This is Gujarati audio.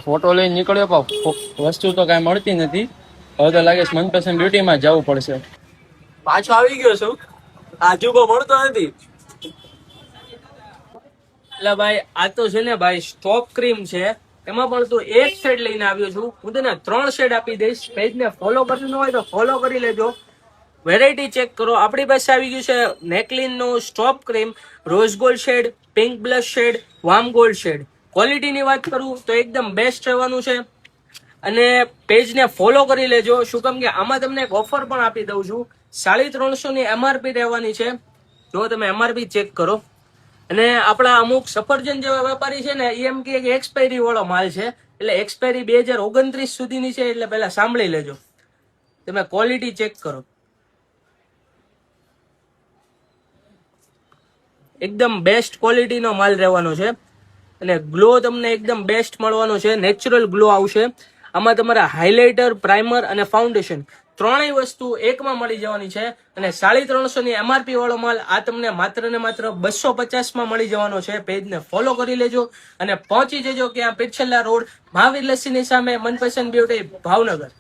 ફોટો લઈને નીકળ્યો પણ વસ્તુ તો કઈ મળતી નથી. હવે તો લાગે છે મનપસંદ બ્યુટીમાં જવું પડશે. પાછો આવી ગયો છું, આજુબો મળતો નથી. એટલે ભાઈ આ તો છે ને ભાઈ સ્ટોપ ક્રીમ છે, એમાં પણ તું એક શેડ લઈને આવ્યો છું. હું તને 3 શેડ આપી દઈશ. પેજને ફોલો કરવું ન હોય તો ફોલો કરી લેજો. વેરાયટી ચેક કરો. આપણી પાસે આવી ગયું છે નેકલિન નું stop cream, rose gold shade, pink blush shade, warm gold shade. ક્વોલિટીની વાત કરું તો એકદમ બેસ્ટ રહેવાનું છે. અને પેજને ફોલો કરી લેજો. શું કામ કે આમાં તમને એક ઓફર પણ આપી દઉં છું. 350 ની MRP રહેવાની છે, જો તમે MRP ચેક કરો. અને આપણા અમુક સફરજન જેવા વેપારી છે ને, એમ કે એક્સપાયરી વાળો માલ છે, એટલે એક્સપાયરી 2029 સુધીની છે. એટલે પહેલા સાંભળી લેજો, તમે ક્વોલિટી ચેક કરો. એકદમ બેસ્ટ ક્વોલિટીનો માલ રહેવાનો છે. અને ગ્લો તમને એકદમ બેસ્ટ મળવાનો છે, નેચરલ ગ્લો આવશે. આમાં તમારા હાઇલાઇટર, પ્રાઇમર અને ફાઉન્ડેશન ત્રણેય વસ્તુ એકમાં મળી જવાની છે. અને 350 ની MRP વાળો માલ આ તમને માત્ર ને માત્ર 250 માં મળી જવાનો છે. પેજને ફોલો કરી લેજો અને પહોંચી જજો ક્યાં? પીછલા રોડ, મહાવીર લસ્સીની સામે, મનપસંદ બ્યુટી, ભાવનગર.